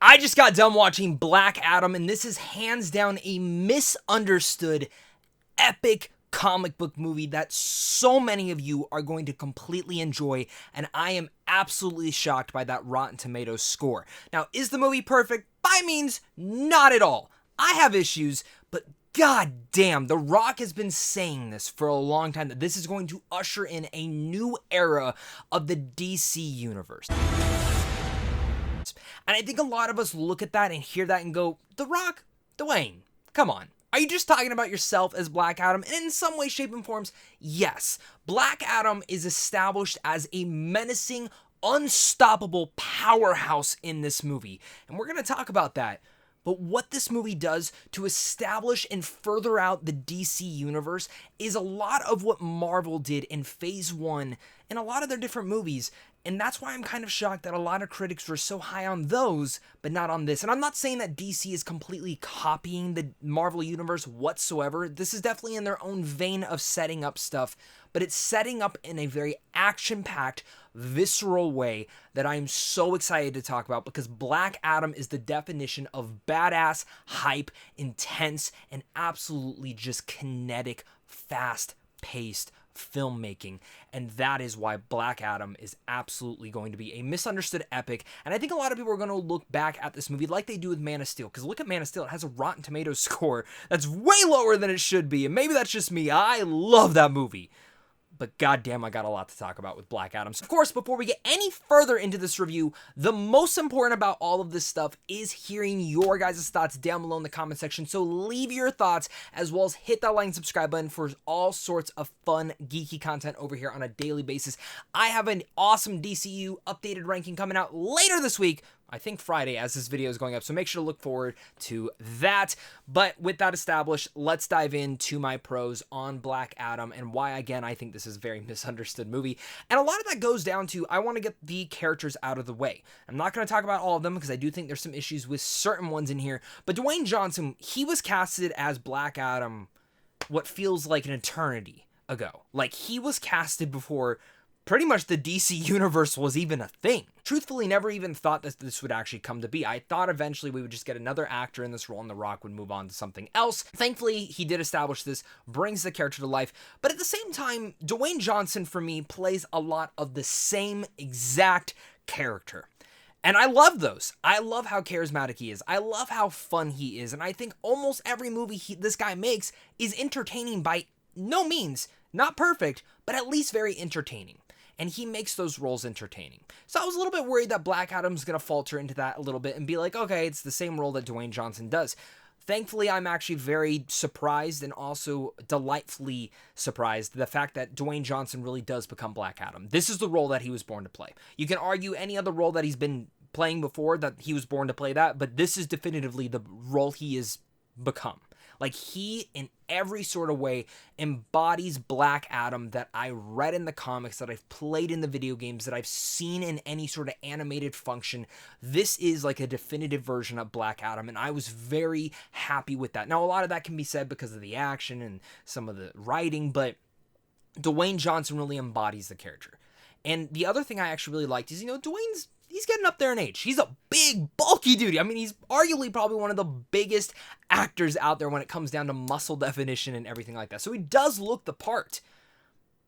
I just got done watching Black Adam, and this is hands down a misunderstood, epic comic book movie that so many of you are going to completely enjoy, and I am absolutely shocked by that Rotten Tomatoes score. Now, is the movie perfect? By means, not at all. I have issues, but god damn, The Rock has been saying this for a long time, that this is going to usher in a new era of the DC universe. And I think a lot of us look at that and hear that and go, The Rock? Dwayne, come on. Are you just talking about yourself as Black Adam? And in some way, shape, and forms, yes. Black Adam is established as a menacing, unstoppable powerhouse in this movie. And we're going to talk about that. But what this movie does to establish and further out the DC universe is a lot of what Marvel did in Phase 1 in a lot of their different movies. And that's why I'm kind of shocked that a lot of critics were so high on those, but not on this. And I'm not saying that DC is completely copying the Marvel universe whatsoever. This is definitely in their own vein of setting up stuff, but it's setting up in a very action-packed, visceral way that I'm so excited to talk about, because Black Adam is the definition of badass, hype, intense, and absolutely just kinetic, fast-paced filmmaking. And that is why Black Adam is absolutely going to be a misunderstood epic. And I think a lot of people are going to look back at this movie like they do with Man of Steel, because look at Man of Steel, it has a Rotten Tomatoes score that's way lower than it should be, and maybe that's just me. I love that movie. But goddamn, I got a lot to talk about with Black Adam. So of course, before we get any further into this review, the most important about all of this stuff is hearing your guys' thoughts down below in the comment section. So leave your thoughts, as well as hit that like and subscribe button for all sorts of fun, geeky content over here on a daily basis. I have an awesome DCEU updated ranking coming out later this week, I think Friday, as this video is going up, so make sure to look forward to that. But with that established, let's dive into my pros on Black Adam and why, again, I think this is a very misunderstood movie. And a lot of that goes down to, I want to get the characters out of the way. I'm not going to talk about all of them, because I do think there's some issues with certain ones in here. But Dwayne Johnson, he was casted as Black Adam what feels like an eternity ago. Like, he was casted before pretty much the DC universe was even a thing. Truthfully, never even thought that this would actually come to be. I thought eventually we would just get another actor in this role and The Rock would move on to something else. Thankfully, he did establish this, brings the character to life. But at the same time, Dwayne Johnson, for me, plays a lot of the same exact character. And I love those. I love how charismatic he is. I love how fun he is. And I think almost every movie this guy makes is entertaining by no means. Not perfect, but at least very entertaining. And he makes those roles entertaining. So I was a little bit worried that Black Adam's going to falter into that a little bit and be like, okay, it's the same role that Dwayne Johnson does. Thankfully, I'm actually very surprised and also delightfully surprised the fact that Dwayne Johnson really does become Black Adam. This is the role that he was born to play. You can argue any other role that he's been playing before that he was born to play that, but this is definitively the role he has become. Like, he, in every sort of way, embodies Black Adam that I read in the comics, that I've played in the video games, that I've seen in any sort of animated function. This is like a definitive version of Black Adam, and I was very happy with that. Now, a lot of that can be said because of the action and some of the writing, but Dwayne Johnson really embodies the character. And the other thing I actually really liked is, he's getting up there in age. He's a big, bulky dude. I mean, he's arguably probably one of the biggest actors out there when it comes down to muscle definition and everything like that. So he does look the part.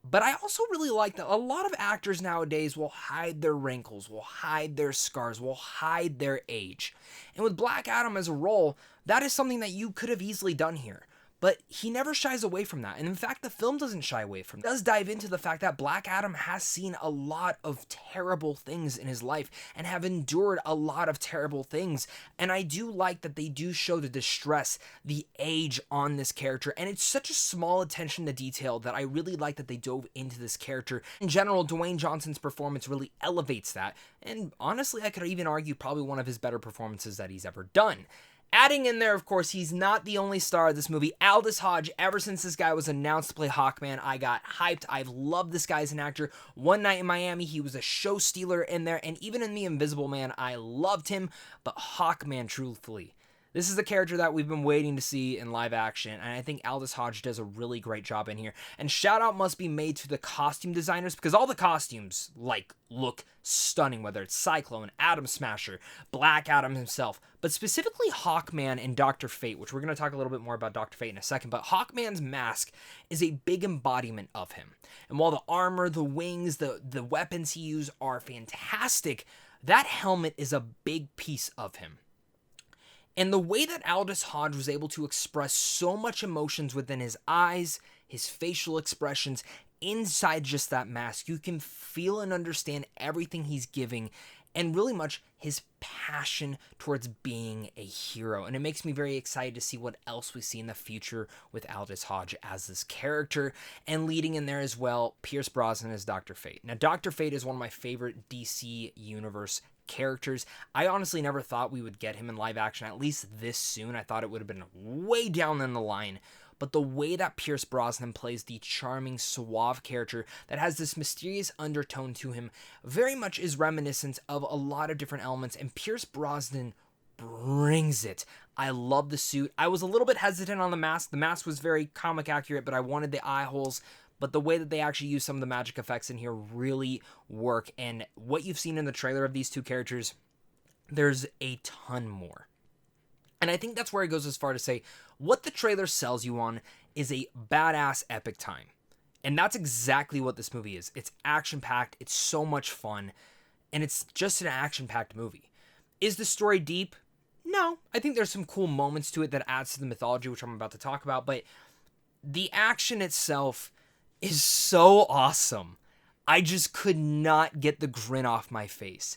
But I also really like that a lot of actors nowadays will hide their wrinkles, will hide their scars, will hide their age. And with Black Adam as a role, that is something that you could have easily done here. But he never shies away from that. And in fact, the film doesn't shy away from that. It does dive into the fact that Black Adam has seen a lot of terrible things in his life and have endured a lot of terrible things. And I do like that they do show the distress, the age on this character. And it's such a small attention to detail that I really like that they dove into this character. In general, Dwayne Johnson's performance really elevates that. And honestly, I could even argue probably one of his better performances that he's ever done. Adding in there, of course, he's not the only star of this movie. Aldous Hodge, ever since this guy was announced to play Hawkman, I got hyped. I've loved this guy as an actor. One Night in Miami, he was a show stealer in there, and even in The Invisible Man, I loved him. But Hawkman, truthfully, This is the character that we've been waiting to see in live action, and I think Aldis Hodge does a really great job in here. And shout out must be made to the costume designers, because all the costumes, like, look stunning, whether it's Cyclone, Atom Smasher, Black Adam himself, but specifically Hawkman and Dr. Fate, which we're going to talk a little bit more about Dr. Fate in a second, but Hawkman's mask is a big embodiment of him. And while the armor, the wings, the weapons he uses are fantastic, that helmet is a big piece of him. And the way that Aldis Hodge was able to express so much emotions within his eyes, his facial expressions, inside just that mask, you can feel and understand everything he's giving, and really much his passion towards being a hero. And it makes me very excited to see what else we see in the future with Aldis Hodge as this character, and leading in there as well, Pierce Brosnan as Dr. Fate. Now, Dr. Fate is one of my favorite DC Universe characters. I honestly never thought we would get him in live action, at least this soon. I thought it would have been way down in the line. But the way that Pierce Brosnan plays the charming, suave character that has this mysterious undertone to him very much is reminiscent of a lot of different elements, and Pierce Brosnan brings it. I love the suit. I was a little bit hesitant on the mask. The mask was very comic accurate, but I wanted the eye holes. But the way that they actually use some of the magic effects in here really work. And what you've seen in the trailer of these two characters, there's a ton more. And I think that's where it goes as far to say, what the trailer sells you on is a badass epic time. And that's exactly what this movie is. It's action-packed, it's so much fun, and it's just an action-packed movie. Is the story deep? No. I think there's some cool moments to it that adds to the mythology, which I'm about to talk about, but the action itself is so awesome. I just could not get the grin off my face.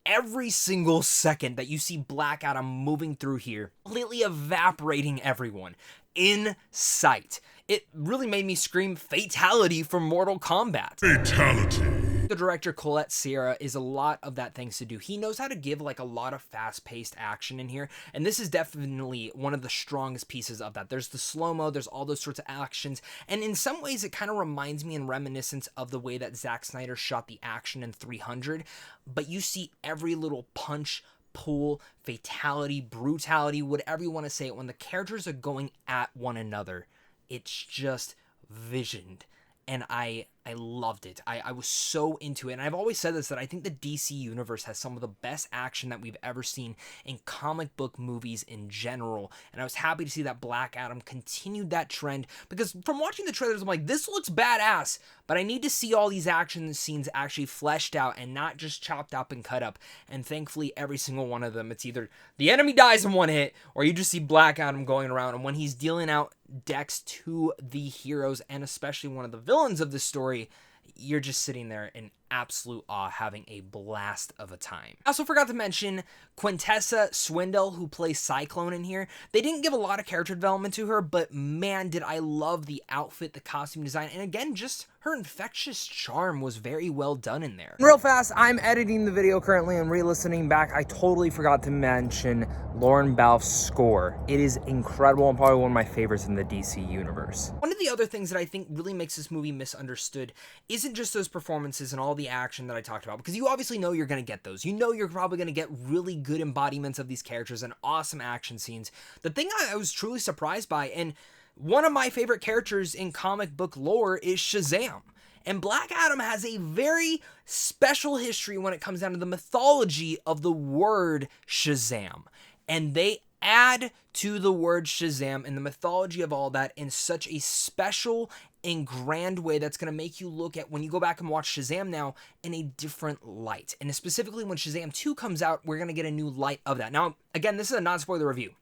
Every single second that you see Black Adam moving through here, completely evaporating everyone in sight. It really made me scream fatality from Mortal Kombat. Fatality. The director Collet-Serra is a lot of that things to do. He knows how to give like a lot of fast-paced action in here, and this is definitely one of the strongest pieces of that. There's the slow-mo, there's all those sorts of actions, and in some ways it kind of reminds me in reminiscence of the way that Zack Snyder shot the action in 300, but you see every little punch, pull, fatality, brutality, whatever you want to say it, when the characters are going at one another, it's just visioned. And I loved it. I was so into it. And I've always said this, that I think the DC Universe has some of the best action that we've ever seen in comic book movies in general. And I was happy to see that Black Adam continued that trend, because from watching the trailers, I'm like, this looks badass, but I need to see all these action scenes actually fleshed out and not just chopped up and cut up. And thankfully, every single one of them, it's either the enemy dies in one hit, or you just see Black Adam going around. And when he's dealing out decks to the heroes, and especially one of the villains of the story, you're just sitting there in absolute awe, having a blast of a time. I also forgot to mention Quintessa Swindell, who plays Cyclone in here. They didn't give a lot of character development to her, but man, did I love the outfit, the costume design, and again, just her infectious charm was very well done in there. Real fast, I'm editing the video currently and re-listening back. I totally forgot to mention Lorne Balfe's score. It is incredible and probably one of my favorites in the DC universe. One of the other things that I think really makes this movie misunderstood isn't just those performances and all the action that I talked about, because you obviously know you're going to get those. You know you're probably going to get really good embodiments of these characters and awesome action scenes. The thing I was truly surprised by, and one of my favorite characters in comic book lore, is Shazam. And Black Adam has a very special history when it comes down to the mythology of the word Shazam. And they add to the word Shazam and the mythology of all that in such a special and grand way that's going to make you look at, when you go back and watch Shazam now, in a different light. And specifically when Shazam 2 comes out, we're going to get a new light of that. Now, again, this is a non-spoiler review.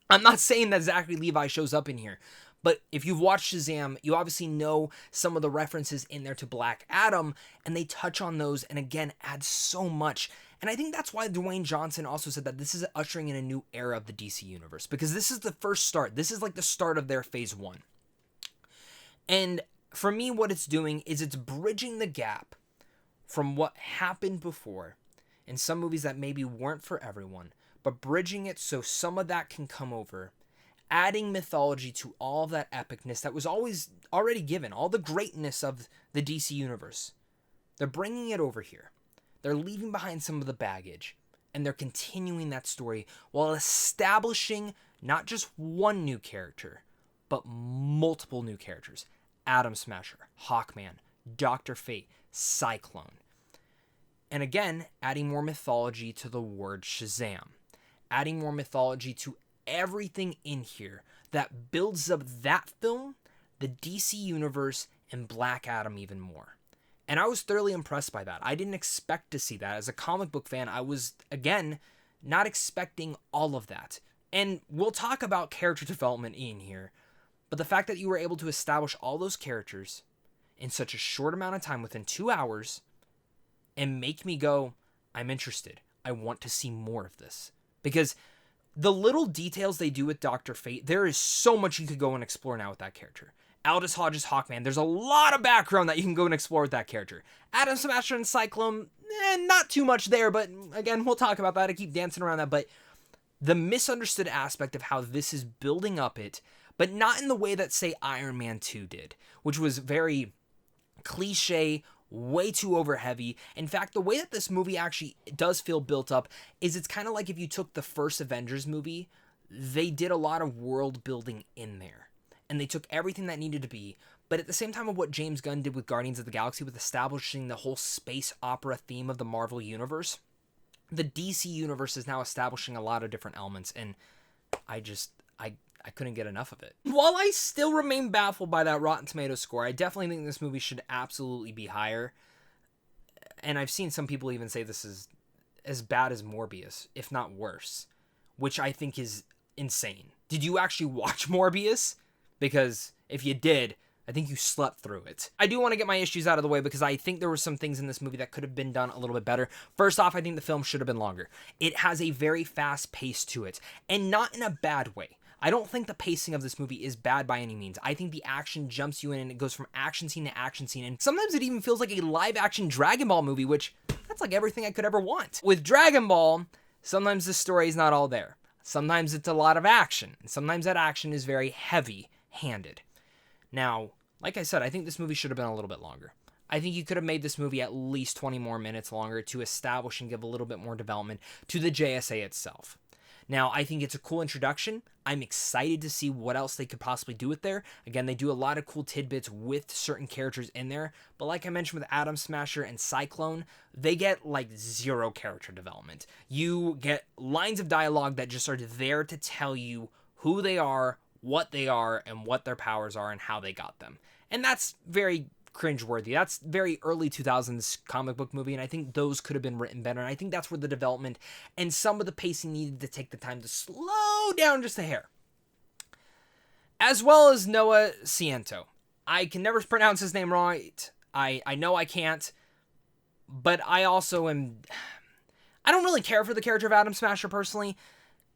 I'm not saying that Zachary Levi shows up in here, but if you've watched Shazam, you obviously know some of the references in there to Black Adam, and they touch on those and again add so much. And I think that's why Dwayne Johnson also said that this is ushering in a new era of the DC universe, because this is the first start. This is like the start of their phase 1. And for me, what it's doing is it's bridging the gap from what happened before in some movies that maybe weren't for everyone, but bridging it so some of that can come over, adding mythology to all of that epicness that was always already given, all the greatness of the DC universe. They're bringing it over here. They're leaving behind some of the baggage, and they're continuing that story while establishing not just one new character, but multiple new characters. Atom Smasher, Hawkman, Dr. Fate, Cyclone. And again, adding more mythology to the word Shazam. Adding more mythology to everything in here that builds up that film, the DC Universe, and Black Adam even more. And I was thoroughly impressed by that. I didn't expect to see that. As a comic book fan, I was, again, not expecting all of that. And we'll talk about character development in here, but the fact that you were able to establish all those characters in such a short amount of time, within 2 hours, and make me go, I'm interested. I want to see more of this. Because the little details they do with Dr. Fate, there is so much you could go and explore now with that character. Aldous Hodge's Hawkman, there's a lot of background that you can go and explore with that character. Atom Smasher and Cyclone, not too much there, but again, we'll talk about that. I keep dancing around that, but the misunderstood aspect of how this is building up it, but not in the way that, say, Iron Man 2 did, which was very cliche, way too over heavy. In fact, the way that this movie actually does feel built up is it's kind of like if you took the first Avengers movie, they did a lot of world building in there. And they took everything that needed to be, but at the same time of what James Gunn did with Guardians of the Galaxy, with establishing the whole space opera theme of the Marvel Universe, the DC Universe is now establishing a lot of different elements, and I couldn't get enough of it. While I still remain baffled by that Rotten Tomatoes score, I definitely think this movie should absolutely be higher. And I've seen some people even say this is as bad as Morbius, if not worse, which I think is insane. Did you actually watch Morbius? Because if you did, I think you slept through it. I do want to get my issues out of the way because I think there were some things in this movie that could have been done a little bit better. First off, I think the film should have been longer. It has a very fast pace to it, and not in a bad way. I don't think the pacing of this movie is bad by any means. I think the action jumps you in and it goes from action scene to action scene, and sometimes it even feels like a live-action Dragon Ball movie, which, that's like everything I could ever want. With Dragon Ball, sometimes the story is not all there. Sometimes it's a lot of action, and sometimes that action is very heavy-handed. Now, like I said, I think this movie should have been a little bit longer. I think you could have made this movie at least 20 more minutes longer to establish and give a little bit more development to the JSA itself. Now, I think it's a cool introduction. I'm excited to see what else they could possibly do with there. Again, they do a lot of cool tidbits with certain characters in there. But like I mentioned with Atom Smasher and Cyclone, they get like zero character development. You get lines of dialogue that just are there to tell you who they are, and what their powers are, and how they got them. And that's very cringeworthy. That's very early 2000s comic book movie, and I think those could have been written better, and I think that's where the development and some of the pacing needed to take the time to slow down just a hair. As well as Noah Ciento. I can never pronounce his name right. I know I can't, but I also am... I don't really care for the character of Atom Smasher personally,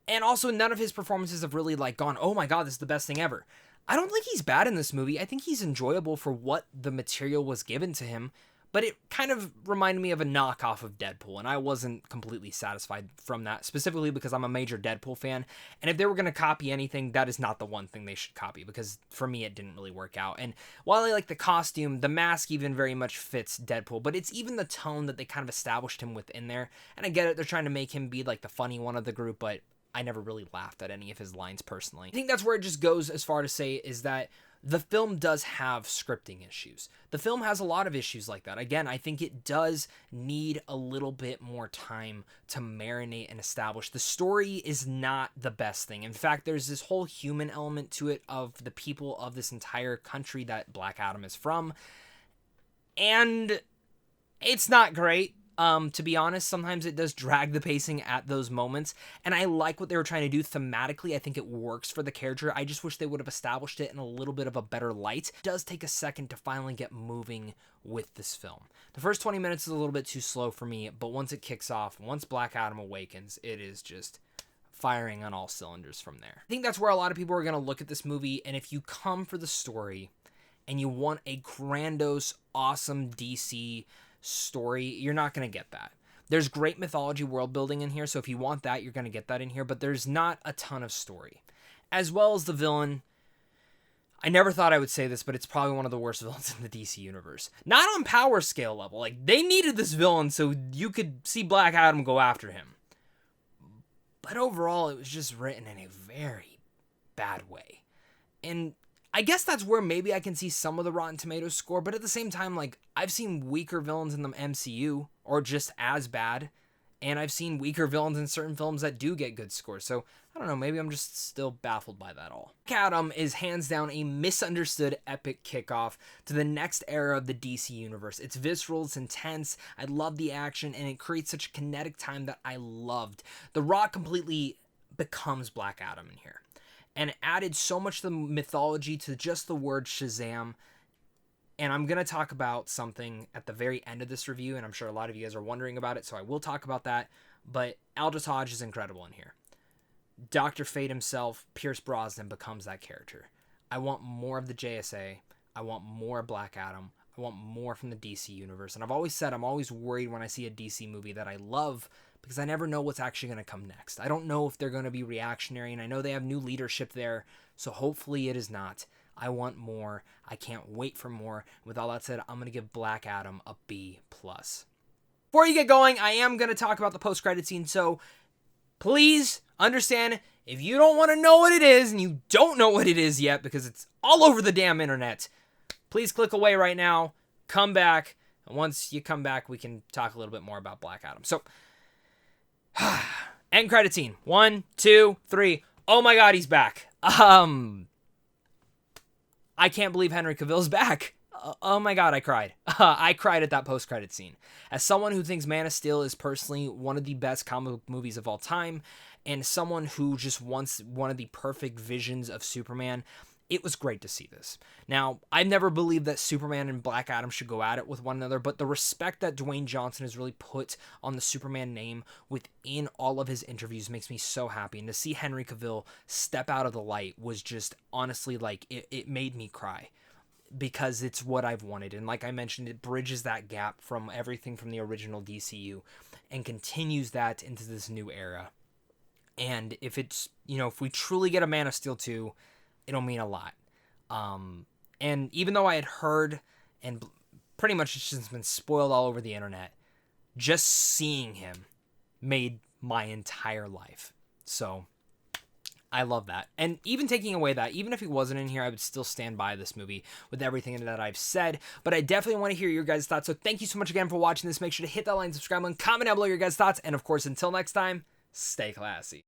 and also none of his performances have really like gone, oh my god, this is the best thing ever. I don't think he's bad in this movie. I think he's enjoyable for what the material was given to him, but it kind of reminded me of a knockoff of Deadpool, and I wasn't completely satisfied from that, specifically because I'm a major Deadpool fan, and if they were going to copy anything, that is not the one thing they should copy, because for me, it didn't really work out. And while I like the costume, the mask even very much fits Deadpool, but it's even the tone that they kind of established him within there, and I get it, they're trying to make him be like the funny one of the group, but I never really laughed at any of his lines personally. I think that's where it just goes as far to say is that the film does have scripting issues. The film has a lot of issues like that. Again, I think it does need a little bit more time to marinate and establish. The story is not the best thing. In fact, there's this whole human element to it of the people of this entire country that Black Adam is from. And it's not great. To be honest, sometimes it does drag the pacing at those moments, and I like what they were trying to do thematically. I think it works for the character. I just wish they would have established it in a little bit of a better light. It does take a second to finally get moving with this film. The first 20 minutes is a little bit too slow for me, but once it kicks off, once Black Adam awakens, it is just firing on all cylinders from there. I think that's where a lot of people are going to look at this movie, and if you come for the story and you want a grandiose, awesome DC story, you're not going to get that. There's great mythology world building in here, so if you want that, you're going to get that in here, but there's not a ton of story. As well as the villain, I never thought I would say this, but it's probably one of the worst villains in the DC universe. Not on power scale level. Like, they needed this villain so you could see Black Adam go after him. but overall it was just written in a very bad way. And I guess that's where maybe I can see some of the Rotten Tomatoes score, but at the same time, like, I've seen weaker villains in the MCU, or just as bad, and I've seen weaker villains in certain films that do get good scores, so I don't know, maybe I'm just still baffled by that all. Black Adam is hands down a misunderstood epic kickoff to the next era of the DC universe. It's visceral, it's intense, I love the action, and it creates such a kinetic time that I loved. The Rock completely becomes Black Adam in here, and added so much of the mythology to just the word Shazam. And I'm going to talk about something at the very end of this review, and I'm sure a lot of you guys are wondering about it, so I will talk about that. But Aldous Hodge is incredible in here. Dr. Fate himself, Pierce Brosnan, becomes that character. I want more of the JSA. I want more Black Adam. I want more from the DC universe. And I've always said I'm always worried when I see a DC movie that I love, because I never know what's actually going to come next. I don't know if they're going to be reactionary, and I know they have new leadership there, so hopefully it is not. I want more. I can't wait for more. With all that said, I'm going to give Black Adam a B+. Before you get going, I am going to talk about the post-credit scene, so please understand, if you don't want to know what it is, and you don't know what it is yet, because it's all over the damn internet, please click away right now, come back, and once you come back, we can talk a little bit more about Black Adam. So, end credit scene. 1, 2, 3. Oh my god, he's back. I can't believe Henry Cavill's back. Oh my god, I cried. I cried at that post-credit scene. As someone who thinks Man of Steel is personally one of the best comic book movies of all time, and someone who just wants one of the perfect visions of Superman, it was great to see this. Now, I've never believed that Superman and Black Adam should go at it with one another, but the respect that Dwayne Johnson has really put on the Superman name within all of his interviews makes me so happy. And to see Henry Cavill step out of the light was just, honestly, like, it made me cry, because it's what I've wanted. And like I mentioned, it bridges that gap from everything from the original DCU and continues that into this new era. And if it's, if we truly get a Man of Steel 2, it'll mean a lot. And even though I had heard, and pretty much it's just been spoiled all over the internet, just seeing him made my entire life. So I love that. And even taking away that, even if he wasn't in here, I would still stand by this movie with everything that I've said. But I definitely want to hear your guys' thoughts. So thank you so much again for watching this. Make sure to hit that like, subscribe, and comment down below your guys' thoughts. And of course, until next time, stay classy.